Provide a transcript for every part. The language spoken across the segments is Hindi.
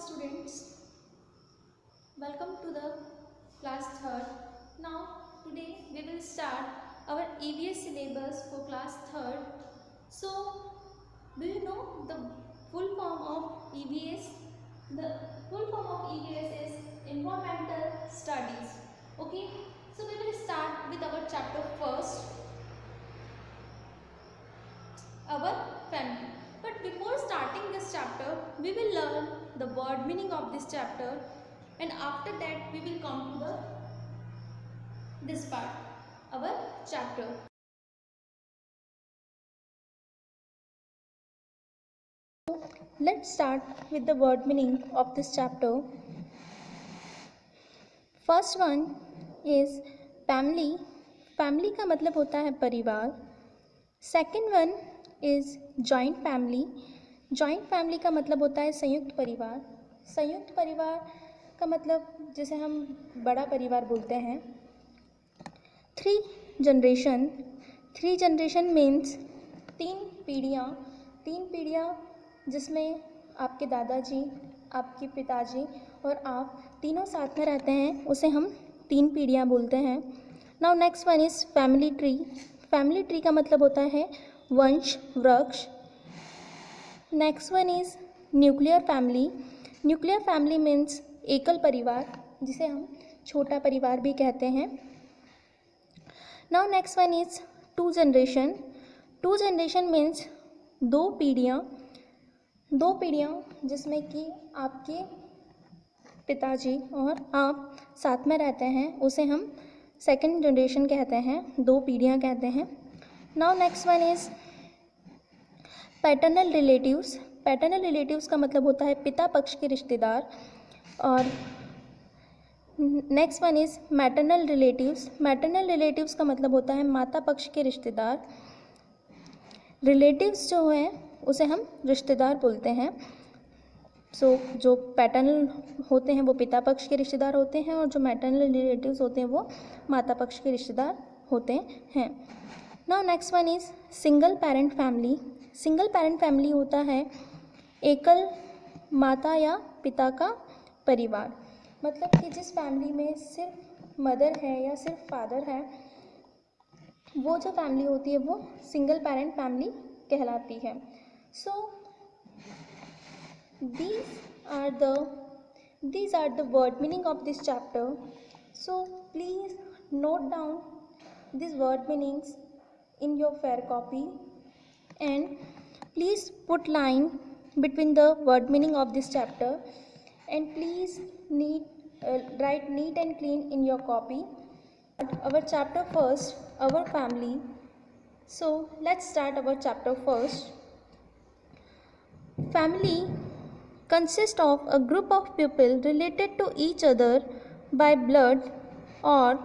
students, welcome to the class 3rd. Now today we will start our EVS syllabus for class 3rd. So do you know the full form of EVS? The full form of EVS is Environmental Studies. Okay, so we will start with our chapter first, our family. But before starting this chapter, we will learn the word meaning of this chapter, and after that we will come to this part, our chapter. Let's start with the word meaning of this chapter. First one is family. Family का मतलब होता है परिवार. Second one is joint family. Joint family का मतलब होता है संयुक्त परिवार. संयुक्त परिवार का मतलब जिसे हम बड़ा परिवार बोलते हैं. थ्री जनरेशन मीन्स तीन पीढ़ियाँ जिसमें आपके दादाजी, आपके पिताजी और आप तीनों साथ में रहते हैं, उसे हम तीन पीढ़ियाँ बोलते हैं. Now next one is family tree. Family tree का मतलब होता है वंश वृक्ष. Next one is nuclear family. Nuclear family means एकल परिवार, जिसे हम छोटा परिवार भी कहते हैं. Now next one is two generation means दो पीढ़ियाँ जिसमें कि आपके पिताजी और आप साथ में रहते हैं, उसे हम सेकेंड जनरेशन कहते हैं, दो पीढ़ियाँ कहते हैं. Now next one is paternal relatives का मतलब होता है पिता पक्ष के रिश्तेदार. और next one is maternal relatives का मतलब होता है माता पक्ष के रिश्तेदार. रिलेटिव्स जो हैं उसे हम रिश्तेदार बोलते हैं. सो जो पैटर्नल होते हैं वो पिता पक्ष के रिश्तेदार होते हैं, और जो मैटरनल रिलेटिव्स होते हैं वो माता पक्ष के रिश्तेदार होते हैं. Now next one is single parent family होता है एकल माता या पिता का परिवार. मतलब कि जिस फैमिली में सिर्फ मदर है या सिर्फ फादर है, वो जो फैमिली होती है वो सिंगल पेरेंट फैमिली कहलाती है. सो these are the word meaning of this chapter. So please note down these word meanings in your fair copy, and please put line between the word meaning of this chapter, and please write neat and clean in your copy. Our chapter first, our family. So let's start our chapter first. Family consists of a group of people related to each other by blood or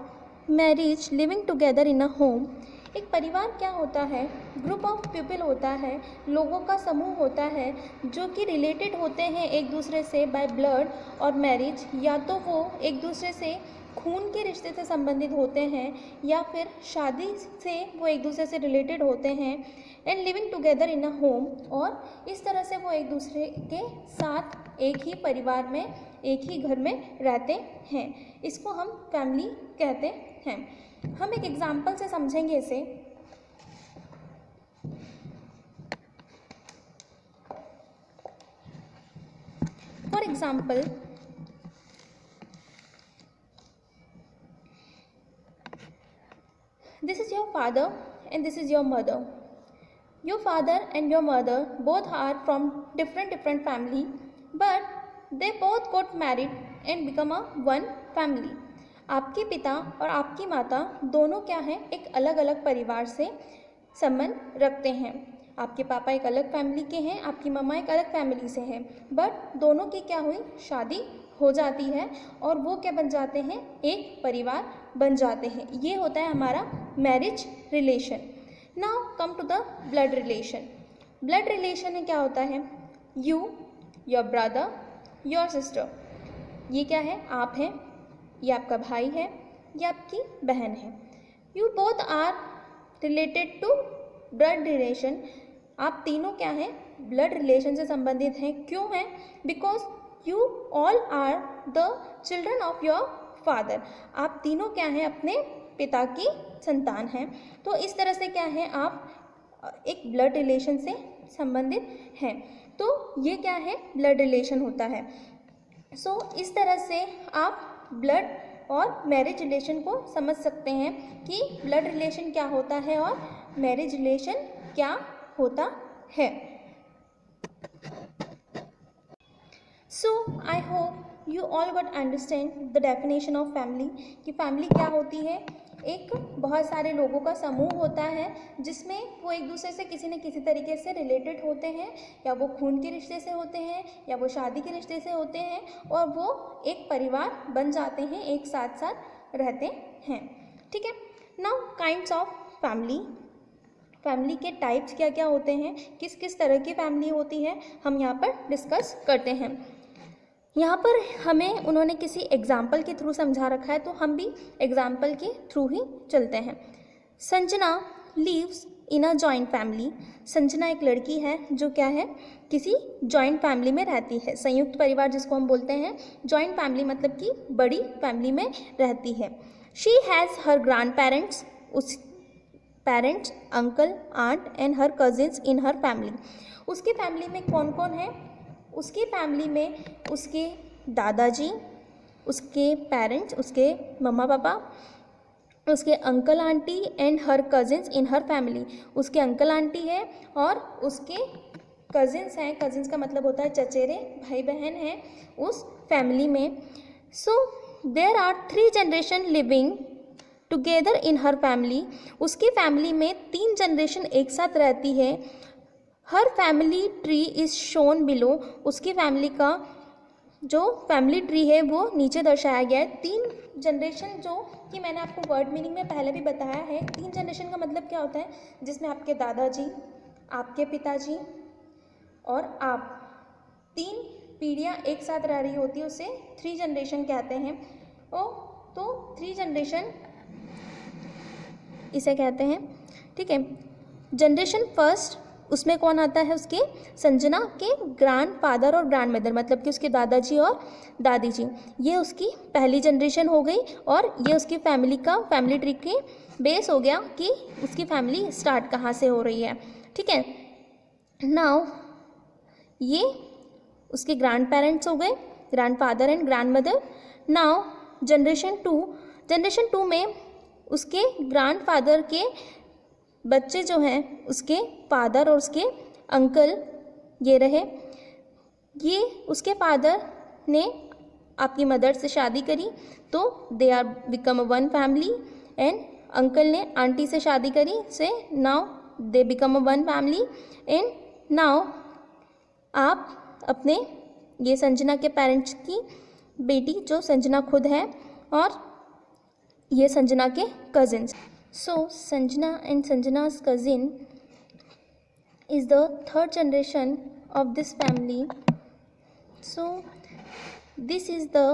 marriage living together in a home. एक परिवार क्या होता है? ग्रुप ऑफ पीपल होता है, लोगों का समूह होता है जो कि रिलेटेड होते हैं एक दूसरे से बाय ब्लड और मैरिज, या तो वो एक दूसरे से खून के रिश्ते से संबंधित होते हैं या फिर शादी से वो एक दूसरे से रिलेटेड होते हैं. And living together in a home, और इस तरह से वो एक दूसरे के साथ एक ही परिवार में, एक ही घर में रहते हैं. इसको हम फैमिली कहते हैं. हम एक एग्जाम्पल से समझेंगे इसे. For example, this is your father and this is your mother. Your father and your mother both are from different family, but they both got married and become a one family. आपके पिता और आपकी माता दोनों क्या हैं? एक अलग अलग परिवार से संबंध रखते हैं. आपके पापा एक अलग फैमिली के हैं, आपकी मम्मा एक अलग फैमिली से हैं, बट दोनों की क्या हुई? शादी हो जाती है और वो क्या बन जाते हैं? एक परिवार बन जाते हैं. ये होता है हमारा marriage relation. Now come to the blood relation. Blood relation में क्या होता है? You, your brother, your sister. ये क्या है? आप हैं, ये आपका भाई है, ये आपकी बहन है. You both are related to blood relation. आप तीनों क्या हैं? ब्लड रिलेशन से संबंधित हैं. क्यों हैं? Because you all are the children of your father. आप तीनों क्या हैं, अपने पिता की संतान हैं। तो इस तरह से क्या है, आप एक ब्लड रिलेशन से संबंधित हैं। तो ये क्या है, ब्लड रिलेशन होता है। सो इस तरह से आप ब्लड और मैरिज रिलेशन को समझ सकते हैं कि ब्लड रिलेशन क्या होता है और मैरिज रिलेशन क्या होता है। So I hope you all got understand the definition of family, कि फैमिली क्या होती है। एक बहुत सारे लोगों का समूह होता है जिसमें वो एक दूसरे से किसी न किसी तरीके से रिलेटेड होते हैं, या वो खून के रिश्ते से होते हैं, या वो शादी के रिश्ते से होते हैं, और वो एक परिवार बन जाते हैं, एक साथ साथ रहते हैं। ठीक है। Now kinds of family, family के टाइप्स क्या क्या होते हैं, किस किस तरह की फैमिली होती है, हम यहाँ पर डिस्कस करते हैं। यहाँ पर हमें उन्होंने किसी एग्जाम्पल के थ्रू समझा रखा है, तो हम भी एग्जाम्पल के थ्रू ही चलते हैं। Sanjana lives in a joint family. Sanjana एक लड़की है जो क्या है, किसी जॉइंट फैमिली में रहती है। संयुक्त परिवार जिसको हम बोलते हैं, जॉइंट फैमिली मतलब कि बड़ी फैमिली में रहती है। She has her grand parents, उस parents, uncle, aunt and her cousins in her family. उसकी फैमिली में कौन कौन है, उसकी फैमिली में उसके दादाजी, उसके पेरेंट्स, उसके मम्मा पापा, उसके uncle aunty and her cousins in her family. उसके अंकल आंटी है और उसके कजिन्स हैं, कजिन्स का मतलब होता है चचेरे भाई बहन हैं उस फैमिली में। So there are 3 generation living together in her family. उसकी फैमिली में 3 जनरेशन एक साथ रहती है। Her family tree is shown below. उसकी फैमिली का जो फैमिली ट्री है वो नीचे दर्शाया गया है। 3 जनरेशन, जो कि मैंने आपको वर्ड मीनिंग में पहले भी बताया है। 3 जनरेशन का मतलब क्या होता है, जिसमें आपके दादाजी, आपके पिताजी और आप, 3 पीढ़ियाँ एक साथ रह रही होती है, उसे 3 जनरेशन कहते हैं। तो 3 जनरेशन इसे कहते हैं। ठीक है। जनरेशन फर्स्ट, उसमें कौन आता है, उसके संजना के ग्रैंड फादर और ग्रैंड मदर, मतलब कि उसके दादाजी और दादी जी। ये उसकी पहली जनरेशन हो गई और ये उसकी फैमिली का फैमिली ट्री के बेस हो गया कि उसकी फैमिली स्टार्ट कहाँ से हो रही है। ठीक है। नाउ ये उसके ग्रैंड पेरेंट्स हो गए, grandfather and grandmother. Now generation two में उसके ग्रैंड फादर के बच्चे जो हैं, उसके फादर और उसके अंकल ये रहे। ये उसके फादर ने आपकी मदर से शादी करी तो they are become one family, and uncle ने आंटी से शादी करी से now they become one family. And now आप अपने ये संजना के पेरेंट्स की बेटी जो संजना खुद है और ये संजना के cousins. So Sanjana and Sanjana's cousin is the 3rd generation of this family. So this is the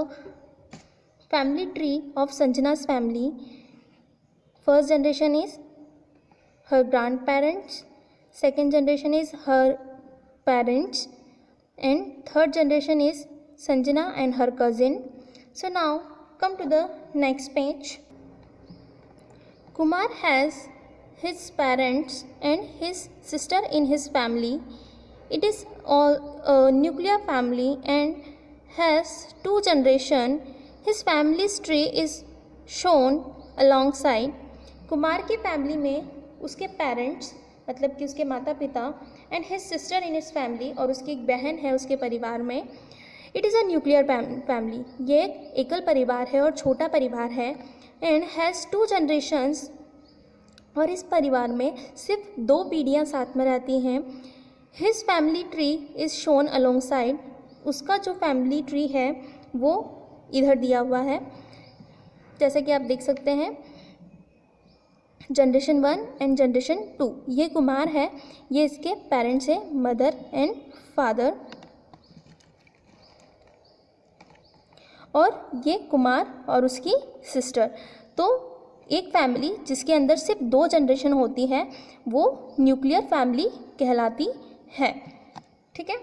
family tree of Sanjana's family. First generation is her grandparents, second generation is her parents, and third generation is Sanjana and her cousin. So now come to the next page. Kumar has his parents and his sister in his family. It is all a nuclear family and has 2 generations. His family's tree is shown alongside. Kumar की फैमिली में उसके पेरेंट्स मतलब कि उसके माता पिता and his sister in his family, और उसकी एक बहन है उसके परिवार में। It is a nuclear family. ये एक एकल परिवार है और छोटा परिवार है। एंड हैज़ 2 जनरेशन्स, और इस परिवार में सिर्फ 2 पीढ़ियाँ साथ में रहती हैं। His family tree is shown along side. उसका जो फैमिली ट्री है वो इधर दिया हुआ है, जैसे कि आप देख सकते हैं। जनरेशन 1 एंड जनरेशन 2, ये कुमार है, ये इसके पेरेंट्स हैं, मदर एंड फादर। और ये कुमार और उसकी सिस्टर। तो एक फैमिली जिसके अंदर सिर्फ 2 जनरेशन होती है वो न्यूक्लियर फैमिली कहलाती है। ठीक है।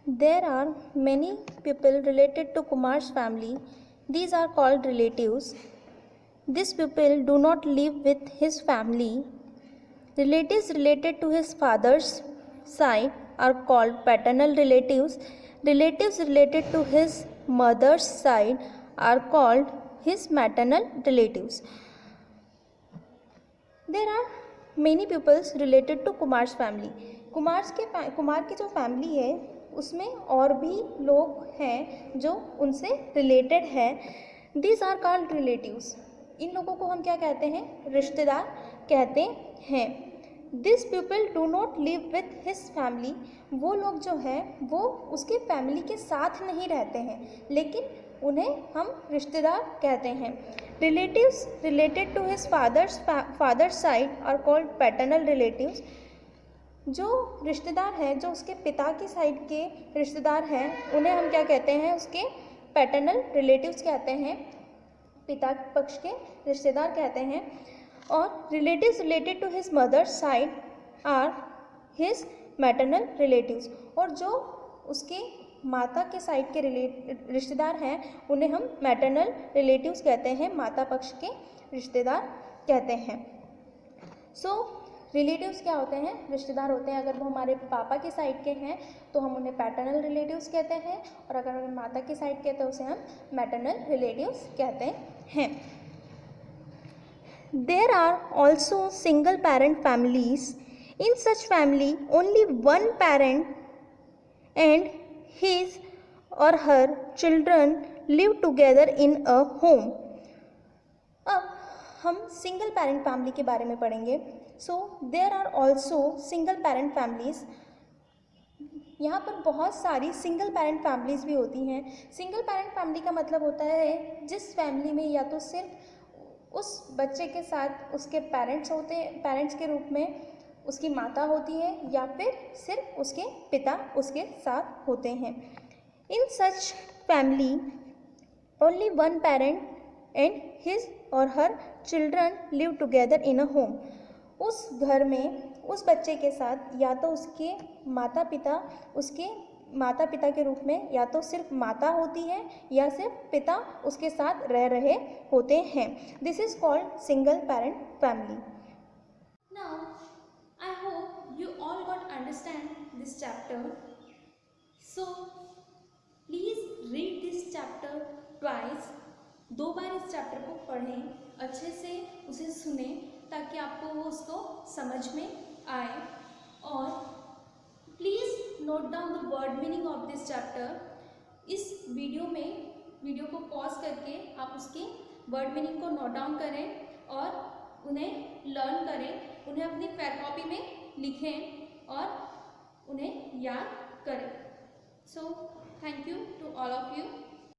There are many people related to Kumar's family. These are called relatives. These people do not live with his family. Relatives related to his father's side are called paternal relatives. Relatives related to his mother's side are called his maternal relatives. There are many pupils related to Kumar's family. Kumar की जो फैमिली है उसमें और भी लोग हैं जो उनसे रिलेटेड है. These are called relatives. इन लोगों को हम क्या कहते हैं? रिश्तेदार कहते हैं. This people do not live with his family. वो लोग जो हैं वो उसके फैमिली के साथ नहीं रहते हैं, लेकिन उन्हें हम रिश्तेदार कहते हैं. Relatives related to his father's side are called paternal relatives. जो रिश्तेदार हैं, जो उसके पिता की साइड के रिश्तेदार हैं, उन्हें हम क्या कहते हैं? उसके पैटर्नल रिलेटिव्स कहते हैं, पिता पक्ष के रिश्तेदार कहते हैं. और relatives related to his mother's side are his maternal relatives. और जो उसके माता के साइड के रिश्तेदार हैं उन्हें हम मैटरनल रिलेटिव्स कहते हैं, माता पक्ष के रिश्तेदार कहते हैं. सो रिलेटिव्स क्या होते हैं? रिश्तेदार होते हैं. अगर वो हमारे पापा की साइड के हैं तो हम उन्हें पैटर्नल रिलेटिव्स कहते हैं, और अगर हमारे माता की साइड के तो उसे हम मैटरनल रिलेटिव्स कहते हैं. There are also single parent families. In such family, only one parent and his or her children live together in a home. अब हम सिंगल पेरेंट फैमिली के बारे में पढ़ेंगे. So there are also single parent families. यहाँ पर बहुत सारी सिंगल पेरेंट फैमिलीज़ भी होती हैं. सिंगल पेरेंट फैमिली का मतलब होता है जिस फैमिली में या तो सिर्फ उस बच्चे के साथ उसके पेरेंट्स के रूप में उसकी माता होती है, या फिर सिर्फ उसके पिता उसके साथ होते हैं. In such family only one parent and his और her children live together in a home. उस घर में उस बच्चे के साथ या तो उसके माता पिता के रूप में या तो सिर्फ माता होती है या सिर्फ पिता उसके साथ रह रहे होते हैं. This is called single parent family. Now I hope you all got understand this chapter. So please read this chapter twice. 2 बार इस चैप्टर को पढ़ें, अच्छे से उसे सुने ताकि आपको वो उसको समझ में आए. और please note down the word meaning of this chapter. इस वीडियो को पॉज करके आप उसके वर्ड मीनिंग को नोट डाउन करें और उन्हें लर्न करें, उन्हें अपनी फेयर कॉपी में लिखें और उन्हें याद करें. So thank you to all of you.